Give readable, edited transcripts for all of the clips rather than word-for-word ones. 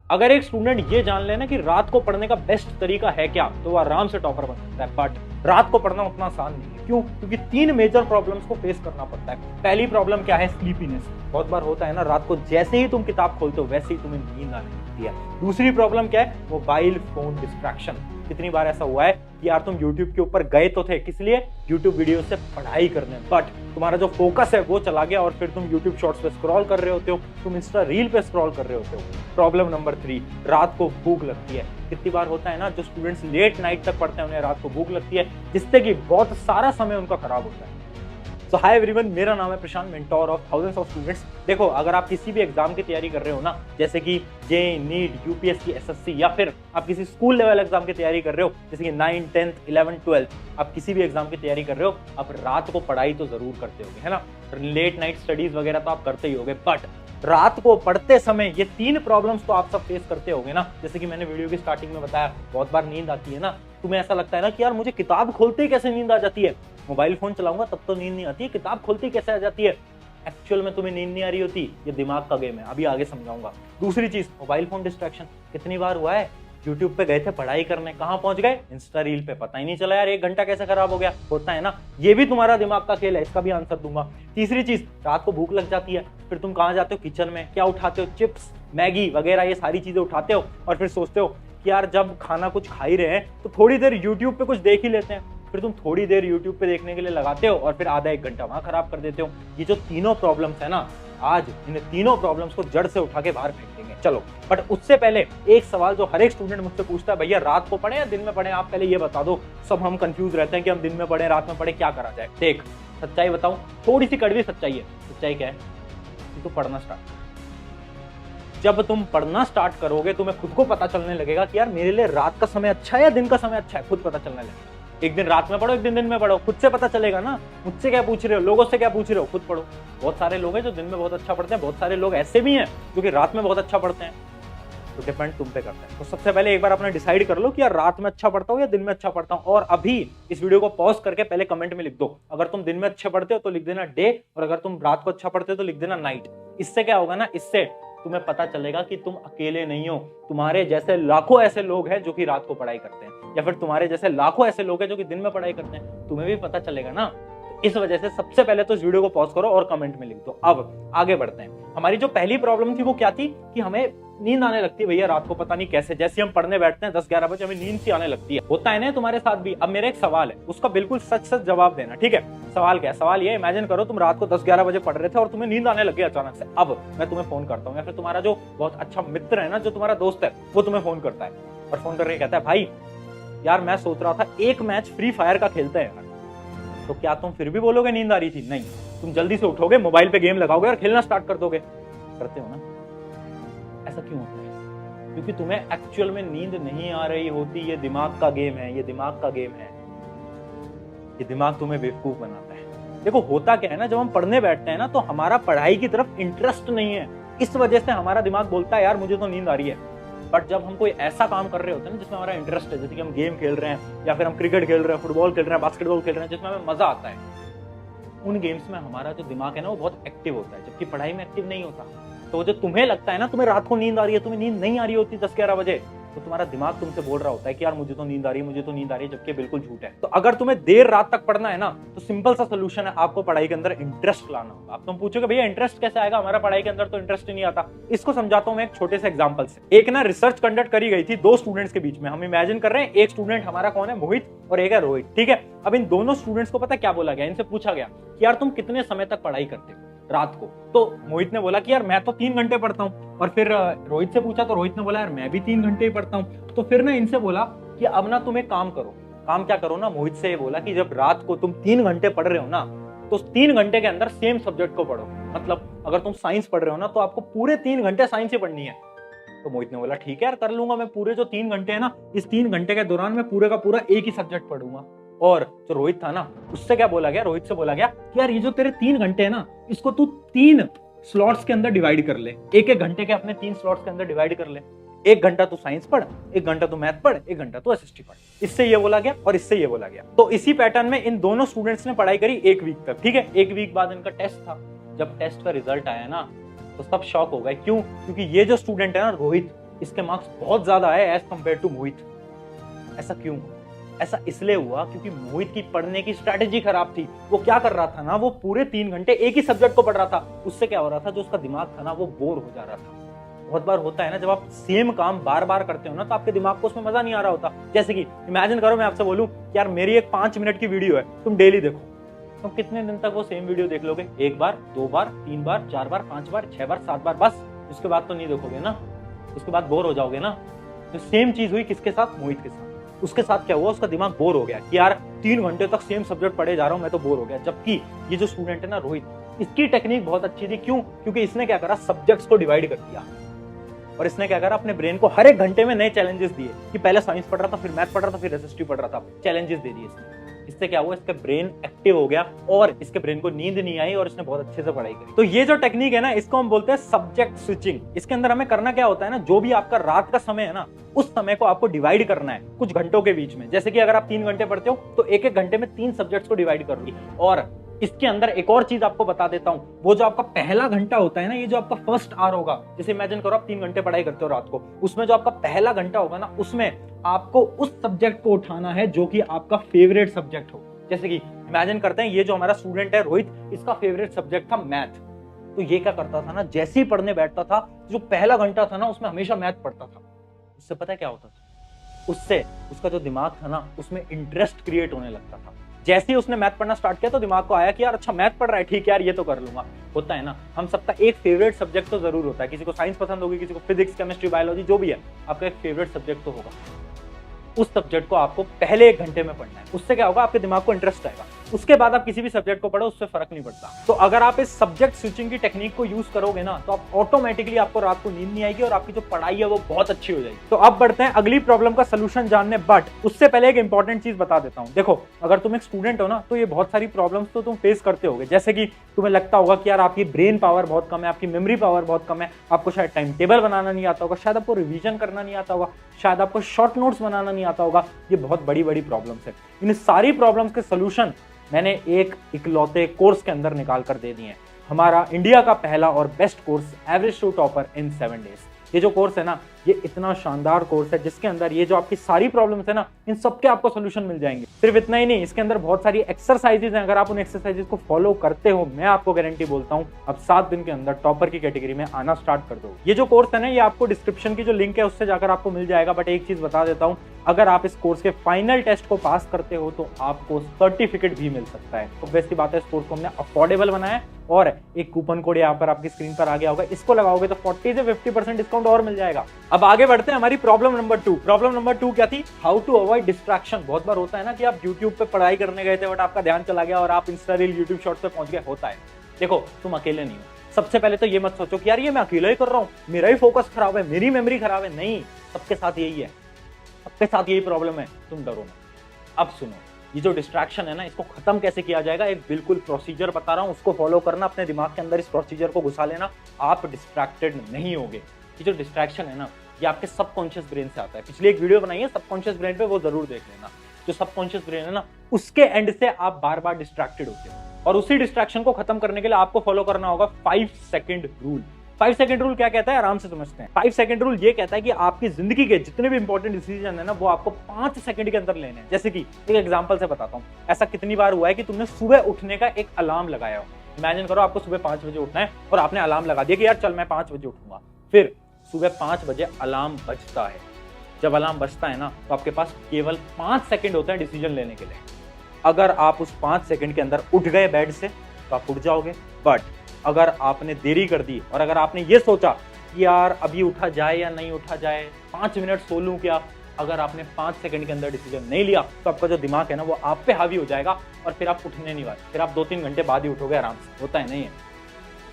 अगर एक स्टूडेंट ये जान लेना कि रात को पढ़ने का बेस्ट तरीका है क्या, तो वो आराम से टॉपर बन सकता है। बट रात को पढ़ना उतना आसान नहीं है। क्यों? क्योंकि 3 मेजर प्रॉब्लम्स को फेस करना पड़ता है। पहली प्रॉब्लम क्या है? स्लीपीनेस। बहुत बार होता है ना, रात को जैसे ही तुम किताब खोलते हो वैसे ही तुम्हें नींद आने लगती है। दूसरी प्रॉब्लम क्या है? Mobile phone distraction. कितनी बार ऐसा हुआ है कि यार तुम YouTube के ऊपर गए तो थे, किस लिए? YouTube वीडियो से पढ़ाई करने, बट तुम्हारा जो फोकस है वो चला गया और फिर तुम YouTube शॉर्ट्स पे स्क्रॉल कर रहे होते हो, तुम इंस्टा रील पे स्क्रॉल कर रहे होते हो। प्रॉब्लम नंबर 3, रात को भूख लगती है। कितनी बार होता है ना, जो स्टूडेंट्स लेट नाइट तक पढ़ते हैं उन्हें रात को भूख लगती है, जिससे कि बहुत सारा समय उनका खराब होता है। सो हाय एवरीवन, मेरा नाम है Prashant, mentor of thousands of students. देखो, अगर आप किसी भी एग्जाम की तैयारी कर रहे हो ना, जैसे कि जेईई, नीट, यूपीएससी, एसएससी, या फिर आप किसी स्कूल लेवल एग्जाम की तैयारी कर रहे हो, जैसे कि 9th, 10th, 11th, 12th, आप किसी भी एग्जाम की तैयारी कर रहे हो, आप रात को पढ़ाई तो जरूर करते होगे, है ना। लेट नाइट स्टडीज वगैरह तो आप करते ही होगे, बट रात को पढ़ते समय ये 3 प्रॉब्लम्स तो आप सब फेस करते होगे ना। जैसे कि मैंने वीडियो की स्टार्टिंग में बताया, बहुत बार नींद आती है ना। तुम्हें ऐसा लगता है ना कि यार मुझे किताब खोलते ही कैसे नींद आ जाती है, मोबाइल फोन चलाऊंगा तब तो नींद नहीं आती है, किताब खोलते ही कैसे आ जाती है। एक्चुअल में तुम्हें नींद नहीं आ रही होती, ये दिमाग का गेम है, अभी आगे समझाऊंगा। दूसरी चीज, मोबाइल फोन डिस्ट्रैक्शन। कितनी बार हुआ है, यूट्यूब पे गए थे पढ़ाई करने, कहां पहुंच गए? इंस्टा रील पे। पता ही नहीं चला यार 1 घंटा कैसे खराब हो गया। होता है ना, ये भी तुम्हारा दिमाग का खेल है, इसका भी आंसर दूंगा। तीसरी चीज, रात को भूख लग जाती है, फिर तुम कहां जाते हो? किचन में। क्या उठाते हो? चिप्स, मैगी वगैरह, ये सारी चीजें उठाते हो और फिर सोचते हो कि यार जब खाना कुछ खा ही रहे हैं तो थोड़ी देर यूट्यूब पे कुछ देख ही लेते हैं। फिर तुम थोड़ी देर YouTube पे देखने के लिए लगाते हो और फिर आधा 1 घंटा वहां खराब कर देते हो। ये जो तीनों प्रॉब्लम्स है ना, आज इन तीनों प्रॉब्लम्स को जड़ से उठा के बाहर फेंक देंगे। चलो, बट उससे पहले एक सवाल जो हर एक स्टूडेंट मुझसे पूछता है, भैया रात को पढ़े या दिन में पढ़े, आप पहले ये बता दो। सब हम कंफ्यूज रहते हैं कि हम दिन में पढ़े, रात में पढ़े, क्या करा जाए। देख, सच्चाई बताऊं, थोड़ी सी कड़वी सच्चाई है। सच्चाई क्या है? कि तू पढ़ना स्टार्ट। जब तुम पढ़ना स्टार्ट करोगे, तुम्हें खुद को पता चलने लगेगा कि यार मेरे लिए रात का समय अच्छा है या दिन का समय अच्छा है। खुद पता चलने लगेगा। एक दिन रात में पढ़ो, एक दिन में पढ़ो, खुद से पता चलेगा ना। मुझसे क्या पूछ रहे हो, लोगों से क्या पूछ रहे हो, खुद पढ़ो। बहुत सारे लोग हैं जो दिन में बहुत अच्छा पढ़ते हैं, बहुत सारे लोग ऐसे भी हैं जो कि रात में बहुत अच्छा पढ़ते हैं। तो डिपेंड तुम पे करता है। तो सबसे पहले एक बार अपना डिसाइड कर लो कि यार रात में अच्छा पढ़ता हूँ या दिन में अच्छा पढ़ता हूँ। और अभी इस वीडियो को पॉज करके पहले कमेंट में लिख दो, अगर तुम दिन में अच्छे पढ़ते हो तो लिख देना डे, और अगर तुम रात को अच्छा पढ़ते हो तो लिख देना नाइट। इससे क्या होगा ना, इससे तुम्हें पता चलेगा कि तुम अकेले नहीं हो। तुम्हारे जैसे लाखों ऐसे लोग हैं जो कि रात को पढ़ाई करते हैं, या फिर तुम्हारे जैसे लाखों ऐसे लोग हैं जो कि दिन में पढ़ाई करते हैं। तुम्हें भी पता चलेगा ना। इस वजह से सबसे पहले तो इस वीडियो को पॉज करो और कमेंट में लिख दो। अब आगे बढ़ते हैं। हमारी जो पहली प्रॉब्लम थी वो क्या थी कि हमें नींद आने लगती है भैया रात को, पता नहीं कैसे। जैसे हम पढ़ने बैठते हैं 10-11 बजे, हमें नींद सी आने लगती है। होता है ना तुम्हारे साथ भी। अब मेरा एक सवाल है, उसका बिल्कुल सच सच जवाब देना, ठीक है? सवाल क्या है? सवाल ये, इमेजिन करो तुम रात को 10-11 बजे पढ़ रहे थे और तुम्हें नींद आने लग गई अचानक से। अब मैं तुम्हें फोन करता हूँ, या फिर तुम्हारा जो बहुत अच्छा मित्र है ना, जो तुम्हारा दोस्त है, वो तुम्हें फोन करता है और फोन करके कहता है, भाई यार मैं सोच रहा था एक मैच फ्री फायर का खेलते हैं यार। तो क्या तुम फिर भी बोलोगे नींद आ रही थी? नहीं, तुम जल्दी से उठोगे, मोबाइल पे गेम लगाओगे और खेलना स्टार्ट कर दोगे। करते हो ना? ऐसा क्यों होता है? क्योंकि तुम्हें एक्चुअल में नींद नहीं आ रही होती। ये दिमाग का गेम है, ये दिमाग का गेम है। ये दिमाग तुम्हें बेवकूफ बनाता है। देखो, होता क्या है ना, जब हम पढ़ने बैठते हैं ना तो हमारा पढ़ाई की तरफ इंटरेस्ट नहीं है। इस वजह से हमारा दिमाग बोलता है यार मुझे तो नींद आ रही है। बट जब हम कोई ऐसा काम कर रहे होते हैं ना जिसमें हमारा इंटरेस्ट है, जैसे कि हम गेम खेल रहे हैं, या फिर हम क्रिकेट खेल रहे हैं, फुटबॉल खेल रहे हैं, बास्केटबॉल खेल रहे हैं, जिसमें हमें मजा आता है, उन गेम्स में हमारा जो दिमाग है ना वो बहुत एक्टिव होता है, जबकि पढ़ाई में एक्टिव नहीं होता। तो जो तुम्हें लगता है ना तुम्हें रात को नींद आ रही है, तुम्हें नींद नहीं आ रही होती 10-11 बजे, तो तुम्हारा दिमाग तुमसे बोल रहा होता है कि यार मुझे तो नींद आ रही है, मुझे तो नींद आ रही है, जबकि बिल्कुल झूठ है। तो अगर तुम्हें देर रात तक पढ़ना है ना, तो सिंपल सा सोल्यूशन है, आपको पढ़ाई के अंदर इंटरेस्ट लाना होगा। अब तुम पूछोगे भैया इंटरेस्ट कैसे आएगा, हमारा पढ़ाई के अंदर तो इंटरेस्ट ही नहीं आता। इसको समझाता हूं मैं एक छोटे से एग्जांपल से। एक ना रिसर्च कंडक्ट करी गई थी 2 स्टूडेंट्स के बीच में। हम इमेजिन कर रहे हैं एक स्टूडेंट हमारा कौन है, मोहित, और एक है रोहित, ठीक है? अब इन दोनों स्टूडेंट्स को पता क्या बोला गया, इनसे पूछा गया कि यार तुम कितने समय तक पढ़ाई करते हो रात को? तो मोहित ने बोला कि यार मैं तो 3 घंटे पढ़ता हूँ। और फिर रोहित से पूछा तो रोहित ने बोला यार मैं भी 3 घंटे ही पढ़ता हूँ। तो फिर ना इनसे बोला कि अब ना तुम एक काम करो। काम क्या करो ना, मोहित से ये बोला कि जब रात को तुम 3 घंटे पढ़ रहे हो ना, तो 3 घंटे के अंदर सेम सब्जेक्ट को पढ़ो। मतलब अगर तुम साइंस पढ़ रहे हो ना, तो आपको पूरे 3 घंटे साइंस ही पढ़नी है। तो मोहित ने बोला ठीक है यार, कर लूंगा मैं। पूरे जो 3 घंटे है ना, इस 3 घंटे के दौरान मैं पूरे का पूरा एक ही सब्जेक्ट पढ़ूंगा। और जो रोहित था ना, उससे क्या बोला गया, रोहित से बोला गया कि यार ये जो तेरे 3 घंटे है ना, इसको तू 3 स्लॉट्स के अंदर डिवाइड कर ले। एक घंटे के अपने 3 स्लॉट्स के अंदर डिवाइड कर ले। 1 घंटा तू साइंस पढ़, 1 घंटा तू मैथ पढ़, 1 घंटा तू एसएसटी पढ़। इससे ये बोला गया और इससे ये बोला गया। तो इसी पैटर्न में इन दोनों स्टूडेंट्स ने पढ़ाई करी 1 वीक तक, ठीक है? 1 वीक बाद इनका टेस्ट था। जब टेस्ट का रिजल्ट आया ना, तो सब शॉक हो गए। क्यों? क्योंकि ये जो स्टूडेंट है ना रोहित, इसके मार्क्स बहुत ज्यादा आए एज कम्पेयर टू मोहित। ऐसा क्यों? ऐसा इसलिए हुआ क्योंकि मोहित की पढ़ने की स्ट्रैटेजी खराब थी। वो क्या कर रहा था ना, वो पूरे 3 घंटे एक ही सब्जेक्ट को पढ़ रहा था। उससे क्या हो रहा था, जो उसका दिमाग था ना वो बोर हो जा रहा था। बहुत बार होता है ना, जब आप सेम काम बार बार करते हो ना तो आपके दिमाग को उसमें मजा नहीं आ रहा होता। जैसे कि इमेजिन करो मैं आपसे बोलूं यार मेरी एक 5 मिनट की वीडियो है, तुम डेली देखो, तो कितने दिन तक वो सेम वीडियो देख लोगे? 1 बार, 2 बार, 3 बार, 4 बार, 5 बार, 6 बार, 7 बार, बस। उसके बाद तो नहीं देखोगे ना, उसके बाद बोर हो जाओगे ना। तो सेम चीज हुई किसके साथ? मोहित के साथ। उसके साथ क्या हुआ, उसका दिमाग बोर हो गया कि यार 3 घंटे तक सेम सब्जेक्ट पढ़े जा रहा हूं, मैं तो बोर हो गया। जबकि ये जो स्टूडेंट है ना रोहित, इसकी टेक्निक बहुत अच्छी थी। क्यों? क्योंकि इसने क्या करा, सब्जेक्ट्स को डिवाइड कर दिया। और इसने क्या करा, अपने ब्रेन को हर एक घंटे में नए चैलेंजेस दिए कि पहले साइंस पढ़ रहा था, फिर मैथ पढ़ रहा था, फिर रेसिस्टिव पढ़ रहा था, चैलेंजेस दे दिए इसने। इससे क्या हुआ, इसका ब्रेन एक्टिव हो गया और इसके ब्रेन को नींद नहीं आई और इसने बहुत अच्छे से पढ़ाई करी। तो ये जो टेक्निक है ना, इसको हम बोलते हैं सब्जेक्ट स्विचिंग। इसके अंदर हमें करना क्या होता है ना, जो भी आपका रात का समय है ना, उस समय को आपको डिवाइड करना है कुछ घंटों के बीच में। जैसे कि अगर आप 3 घंटे पढ़ते हो तो एक एक घंटे में 3 सब्जेक्ट्स को डिवाइड कर ली। और इसके अंदर एक और चीज आपको बता देता हूं, वो जो आपका पहला घंटा होता है ना, ये जो आपका फर्स्ट आवर होगा, जैसे इमेजिन करो आप 3 घंटे पढ़ाई करते हो रात को, उसमें जो आपका पहला घंटा होगा ना, उसमें आपको उस सब्जेक्ट को उठाना है जो कि आपका फेवरेट सब्जेक्ट हो। जैसे कि इमेजिन करते हैं ये जो हमारा स्टूडेंट है रोहित, इसका फेवरेट सब्जेक्ट था मैथ। तो ये क्या करता था ना, जैसे ही पढ़ने बैठता था, जो पहला घंटा था ना उसमें हमेशा मैथ पढ़ता था। उससे पता है क्या होता था, उससे उसका जो दिमाग था ना उसमें इंटरेस्ट क्रिएट होने लगता था। जैसे ही उसने मैथ पढ़ना स्टार्ट किया तो दिमाग को आया कि यार अच्छा मैथ पढ़ रहा है, ठीक है यार ये तो कर लूंगा। होता है ना, हम सबका एक फेवरेट सब्जेक्ट तो जरूर होता है। किसी को साइंस पसंद होगी, किसी को फिजिक्स, केमिस्ट्री, बायोलॉजी, जो भी है, आपका एक फेवरेट सब्जेक्ट तो होगा। उस सब्जेक्ट को आपको पहले 1 घंटे में पढ़ना है। उससे क्या होगा, आपके दिमाग को इंटरेस्ट आएगा। उसके बाद आप किसी भी सब्जेक्ट को पढ़ो, उससे फर्क नहीं पड़ता। तो अगर आप इस सब्जेक्ट स्विचिंग की टेक्निक को यूज करोगे ना, तो आप ऑटोमेटिकली, आपको रात को नींद नहीं आएगी और आपकी जो पढ़ाई है वो बहुत अच्छी हो जाएगी। तो अब बढ़ते हैं अगली प्रॉब्लम का सोल्यूशन जानने, बट उससे पहले एक इंपॉर्टेंट चीज बता देता हूं। देखो, अगर तुम एक स्टूडेंट हो ना, तो ये बहुत सारी प्रॉब्लम्स तो तुम फेस करते होगे। जैसे कि तुम्हें लगता होगा कि यार आपकी ब्रेन पावर बहुत कम है, आपकी मेमोरी पावर बहुत कम है, आपको शायद टाइम टेबल बनाना नहीं आता होगा, शायद आपको रिवीजन करना नहीं आता होगा, शायद आपको शॉर्ट नोट्स बनाना नहीं आता होगा। ये बहुत बड़ी बड़ी प्रॉब्लम्स है। इन सारी प्रॉब्लम्स के सोल्यूशन मैंने एक इकलौते कोर्स के अंदर निकाल कर दे दिए हैं। हमारा इंडिया का पहला और best course, average to topper in 7 days. ये जो कोर्स है ना, ये इतना शानदार कोर्स है जिसके अंदर ये जो आपकी सारी प्रॉब्लम्स है ना, इन सबके आपको सोल्यूशन मिल जाएंगे। सिर्फ इतना ही नहीं, इसके अंदर बहुत सारी एक्सरसाइजेज हैं। अगर आप उन एक्सरसाइजेज को फॉलो करते हो, मैं आपको गारंटी बोलता हूं अब 7 दिन के अंदर टॉपर की कैटेगरी में आना स्टार्ट कर दो। ये जो कोर्स है ना, ये आपको डिस्क्रिप्शन की जो लिंक है उससे जाकर आपको मिल जाएगा। बट एक चीज बता देता हूं, अगर आप इस कोर्स के फाइनल टेस्ट को पास करते हो तो आपको सर्टिफिकेट भी मिल सकता है। तो बेस्ट बात है, इस कोर्स को हमने अफोर्डेबल बनाया है और एक कूपन कोड यहाँ पर आपकी स्क्रीन पर आ गया होगा, इसको लगाओगे तो 40 से 50% डिस्काउंट और मिल जाएगा। अब आगे बढ़ते हैं हमारी प्रॉब्लम नंबर 2। प्रॉब्लम नंबर 2 क्या थी? How to avoid distraction. बहुत बार होता है ना कि आप यूट्यूब पे पढ़ाई करने गए थे बट आपका ध्यान चला गया और आप इंस्टा रील, यूट्यूब शॉर्ट्स पे पहुंच गए। होता है। देखो, तुम अकेले नहीं हो। सबसे पहले तो ये मत सोचो कि यार ये मैं अकेला ही कर रहा हूँ, मेरा ही फोकस खराब है, मेरी मेमोरी खराब है। नहीं, सबके साथ यही है, सबके साथ यही प्रॉब्लम है। तुम डरो मत। अब सुनो, ये जो डिस्ट्रैक्शन है ना, इसको खत्म कैसे किया जाएगा, एक बिल्कुल प्रोसीजर बता रहा हूं, उसको फॉलो करना, अपने दिमाग के अंदर इस प्रोसीजर को घुसा लेना, आप डिस्ट्रैक्टेड नहीं होगे। ये जो डिस्ट्रैक्शन है ना, ये आपके सबकॉन्शियस ब्रेन से आता है। पिछली एक वीडियो बनाई है सबकॉन्शियस ब्रेन पे, वो जरूर देख लेना। जो सबकॉन्शियस ब्रेन है ना, उसके एंड से आप बार बार डिस्ट्रैक्टेड होते हो और उसी डिस्ट्रैक्शन को खत्म करने के लिए आपको फॉलो करना होगा 5 सेकंड रूल। 5 सेकंड रूल क्या कहता है, आराम से समझते हैं। 5 सेकंड रूल ये कहता है कि आपकी जिंदगी के जितने भी इंपॉर्टेंट डिसीजन है ना, वो आपको 5 सेकंड के अंदर लेने हैं। जैसे कि एक एग्जांपल से बताता हूँ, ऐसा कितनी बार हुआ है कि तुमने सुबह उठने का एक अलार्म लगाया हो। इमेजिन करो आपको सुबह 5 बजे उठना है और आपने अलार्म लगा दिया कि यार चल मैं 5 बजे उठूंगा। फिर सुबह 5 बजे अलार्म बजता है। जब अलार्म बजता है ना, तो आपके पास केवल 5 सेकंड होते हैं डिसीजन लेने के लिए। अगर आप उस 5 सेकंड के अंदर उठ गए बेड से तो आप उठ जाओगे। बट अगर आपने देरी कर दी और अगर आपने ये सोचा कि यार अभी उठा जाए या नहीं उठा जाए, 5 मिनट सो लूं क्या, अगर आपने 5 सेकंड के अंदर डिसीजन नहीं लिया तो आपका जो दिमाग है ना, वो आप पे हावी हो जाएगा और फिर आप उठने नहीं वाले। फिर आप 2-3 घंटे बाद ही उठोगे आराम से। होता है नहीं है।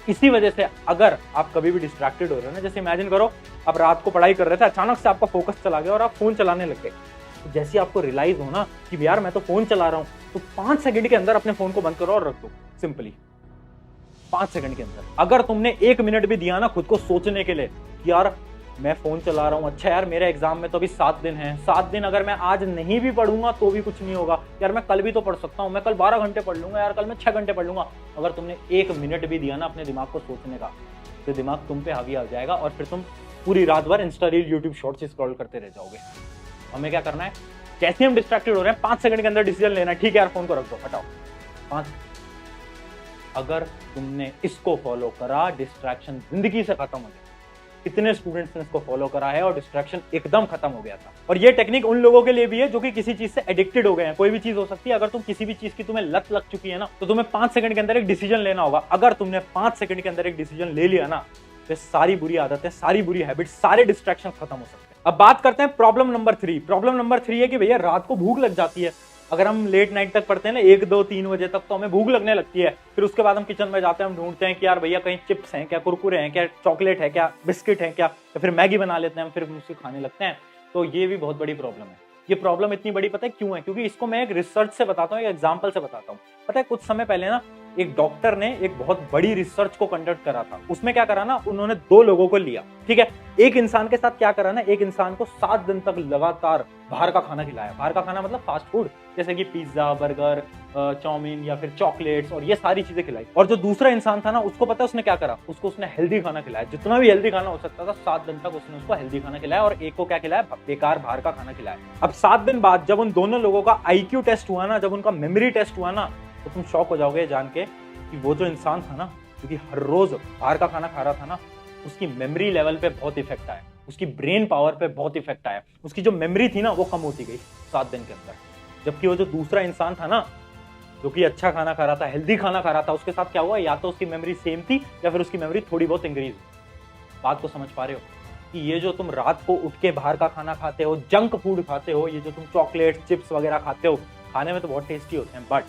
इसी वजह से अगर आप कभी भी डिस्ट्रैक्टेड हो रहे हो ना, जैसे इमेजिन करो आप रात को पढ़ाई कर रहे थे, अचानक से आपका फोकस चला गया और आप फोन चलाने लग गए। तो जैसे आपको रियलाइज हो ना कि यार मैं तो फोन चला रहा हूं, तो 5 सेकंड के अंदर अपने फोन को बंद करो और रख दो। सिंपली 5 सेकंड के अंदर। अगर तुमने 1 मिनट भी दिया ना खुद को सोचने के लिए कि यार मैं फोन चला रहा हूँ, अच्छा यार मेरे एग्जाम में तो अभी 7 दिन हैं, 7 दिन अगर मैं आज नहीं भी पढ़ूंगा तो भी कुछ नहीं होगा, यार मैं कल भी तो पढ़ सकता हूँ, मैं कल 12 घंटे पढ़ लूंगा, यार कल मैं 6 घंटे पढ़ लूंगा। अगर तुमने 1 मिनट भी दिया ना अपने दिमाग को सोचने का, तो दिमाग तुम पे हावी आ जाएगा और फिर तुम पूरी रात भर Insta reel, YouTube shorts scroll करते रह जाओगे। हमें क्या करना है, जैसे हम डिस्ट्रैक्टेड हो रहे हैं 5 सेकंड के अंदर डिसीजन लेना है, ठीक है यार फोन को रख दो, हटाओ 5। अगर तुमने इसको फॉलो करा, डिस्ट्रैक्शन जिंदगी से खत्म हो गया। कितने स्टूडेंट्स ने इसको फॉलो करा है और डिस्ट्रैक्शन एकदम खत्म हो गया था। और ये टेक्निक उन लोगों के लिए भी है जो कि किसी चीज से एडिक्टेड हो गए हैं। कोई भी चीज हो सकती है, अगर तुम किसी भी चीज की तुम्हें लत लग चुकी है ना, तो तुम्हें 5 सेकंड के अंदर एक डिसीजन लेना होगा। अगर तुमने 5 सेकंड के अंदर एक डिसीजन ले लिया ना, तो सारी बुरी आदतें, सारी बुरी हैबिट, सारे डिस्ट्रैक्शन खत्म हो सकते हैं। अब बात करते हैं प्रॉब्लम नंबर 3। प्रॉब्लम नंबर 3 है कि भैया रात को भूख लग जाती है। अगर हम लेट नाइट तक पढ़ते हैं ना, 1, 2, 3 बजे तक, तो हमें भूख लगने लगती है। फिर उसके बाद हम किचन में जाते हैं, हम ढूंढते हैं कि यार भैया कहीं चिप्स हैं क्या, कुरकुरे हैं क्या, चॉकलेट है क्या, बिस्किट है क्या, या फिर मैगी बना लेते हैं हम, फिर उसको खाने लगते हैं। तो ये भी बहुत बड़ी प्रॉब्लम है। ये प्रॉब्लम इतनी बड़ी पता है क्यों है? क्योंकि इसको मैं एक रिसर्च से बताता हूँ, एक एग्जाम्पल से बताता हूँ। पता है कुछ समय पहले ना एक डॉक्टर ने एक बहुत बड़ी रिसर्च को कंडक्ट करा था। उसमें क्या करा ना, उन्होंने 2 लोगों को लिया, ठीक है। एक इंसान के साथ क्या करा ना, एक इंसान को 7 दिन तक लगातार बाहर का खाना खिलाया। बाहर का खाना मतलब फास्ट फूड, जैसे कि पिज्जा, बर्गर, चाउमीन या फिर चॉकलेट्स और ये सारी चीजें खिलाई। और जो दूसरा इंसान था ना, उसको पता है उसने क्या करा, उसने हेल्दी खाना खिलाया, जितना भी हेल्दी खाना हो सकता था। 7 दिन तक उसने उसको हेल्दी खाना खिलाया और एक को क्या खिलाया, बेकार बाहर का खाना खिलाया। अब 7 दिन बाद जब उन दोनों लोगों का IQ टेस्ट हुआ ना, जब उनका मेमोरी टेस्ट हुआ ना, तो तुम शॉक हो जाओगे जान के कि वो जो इंसान था ना, क्योंकि हर रोज बाहर का खाना खा रहा था ना, उसकी मेमोरी लेवल पे बहुत इफेक्ट आया, उसकी ब्रेन पावर पे बहुत इफेक्ट आया। उसकी जो मेमोरी थी ना, वो कम होती गई 7 दिन के अंदर। जबकि वो जो दूसरा इंसान था ना, जो कि अच्छा खाना खा रहा था, हेल्दी खाना खा रहा था, उसके साथ क्या हुआ, या तो उसकी मेमोरी सेम थी या फिर उसकी मेमोरी थोड़ी बहुत इंक्रीज हुई। बात को समझ पा रहे हो कि ये जो तुम रात को उठ के बाहर का खाना खाते हो, जंक फूड खाते हो, ये जो तुम चॉकलेट, चिप्स वगैरह खाते हो, खाने में तो बहुत टेस्टी होते हैं, बट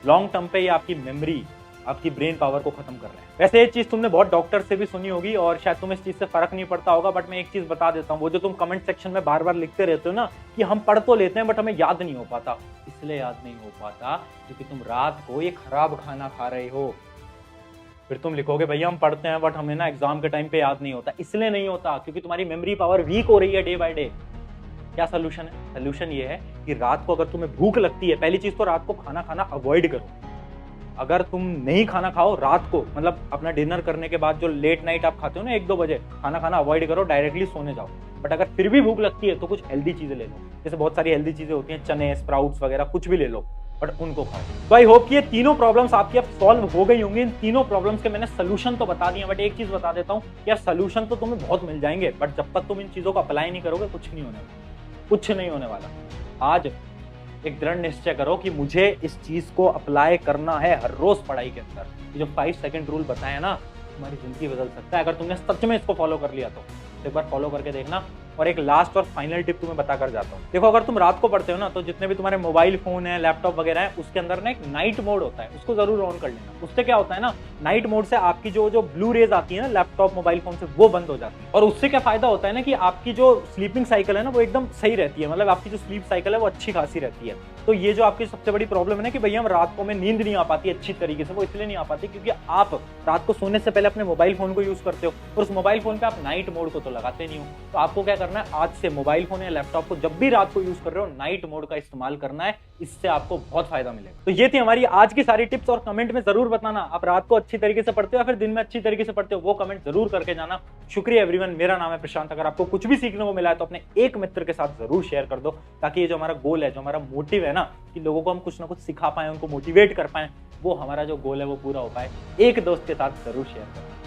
लॉन्ग टर्म पे ये आपकी मेमोरी, आपकी ब्रेन पावर को खत्म कर रहे हैं। वैसे ये चीज तुमने बहुत डॉक्टर से भी सुनी होगी और शायद तुम्हें इस चीज से फर्क नहीं पड़ता होगा, बट मैं एक चीज बता देता हूँ। वो जो तुम कमेंट सेक्शन में बार बार लिखते रहते हो ना कि हम पढ़ तो लेते हैं बट हमें याद नहीं हो पाता, इसलिए याद नहीं हो पाता क्योंकि तुम रात को ये खराब खाना खा रहे हो। फिर तुम लिखोगे भैया हम पढ़ते हैं बट हमें ना एग्जाम के टाइम पे याद नहीं होता। इसलिए नहीं होता क्योंकि तुम्हारी मेमोरी पावर वीक हो रही है डे बाय डे। क्या सोल्यूशन है? सोल्यूशन ये है कि रात को अगर तुम्हें भूख लगती है, पहली चीज तो रात को खाना खाना अवॉइड करो। अगर तुम नहीं खाना खाओ रात को, मतलब अपना डिनर करने के बाद जो लेट नाइट आप खाते हो ना 1-2 बजे, खाना खाना अवॉइड करो, डायरेक्टली सोने जाओ। बट अगर फिर भी भूख लगती है तो कुछ हेल्दी चीजें ले लो, जैसे बहुत सारी हेल्दी चीजें होती हैं, चने, स्प्राउट्स वगैरह, कुछ भी ले लो, बट उनको खाओ। तो आई होप कि ये तीनों प्रॉब्लम्स आपकी अब सॉल्व हो गई होंगी। इन तीनों प्रॉब्लम्स के मैंने सोल्यूशन तो बता दिया, बट एक चीज बता देता हूँ, यार सोल्यूशन तो तुम्हें बहुत मिल जाएंगे, बट जब तक तुम इन चीजों को अप्लाई नहीं करोगे कुछ नहीं होने वाला, कुछ नहीं होने वाला। आज एक दृढ़ निश्चय करो कि मुझे इस चीज को अप्लाई करना है हर रोज पढ़ाई के अंदर। ये जो 5 सेकंड रूल बताया ना, तुम्हारी जिंदगी बदल सकता है अगर तुमने सच में इसको फॉलो कर लिया तो। एक बार फॉलो करके देखना। और एक लास्ट और फाइनल टिप तुम्हें बता कर जाता हूँ। देखो अगर तुम रात को पढ़ते हो ना, तो जितने भी तुम्हारे मोबाइल फोन है, लैपटॉप वगैरह है, उसके अंदर ना एक नाइट मोड होता है, उसको जरूर ऑन कर लेना। उससे क्या होता है ना, नाइट मोड से आपकी जो ब्लू रेज आती है ना लैपटॉप मोबाइल फोन से, वो बंद हो जाती है। और उससे क्या फायदा होता है ना कि आपकी जो स्लीपिंग साइकिल है ना, वो एकदम सही रहती है, मतलब आपकी जो स्लीप साइकिल है वो अच्छी खासी रहती है। तो ये जो आपकी सबसे बड़ी प्रॉब्लम है ना कि भैया हम रात को में नींद नहीं आ पाती अच्छी तरीके से, वो इसलिए नहीं आ पाती क्योंकि आप रात को सोने से पहले अपने मोबाइल फोन को यूज करते हो और उस मोबाइल फोन पे आप नाइट मोड को तो लगाते नहीं हो। तो आपको क्या करना है, आज से मोबाइल फोन या लैपटॉप को जब भी रात को यूज कर रहे हो, नाइट मोड का इस्तेमाल करना है। इससे आपको बहुत फायदा मिलेगा। तो ये थी हमारी आज की सारी टिप्स। और कमेंट में जरूर बताना आप रात को अच्छी तरीके से पढ़ते हो या फिर दिन में अच्छी तरीके से पढ़ते हो, वो कमेंट जरूर करके जाना। शुक्रिया एवरीवन, मेरा नाम है प्रशांत। अगर आपको कुछ भी सीखने को मिला है तो अपने एक मित्र के साथ जरूर शेयर कर दो, ताकि ये जो हमारा गोल है, जो हमारा मोटिव है ना, कि लोगों को हम कुछ ना कुछ सिखा पाए, उनको मोटिवेट कर पाए, वो हमारा जो गोल है वो पूरा हो पाए। एक दोस्त के साथ जरूर शेयर करें।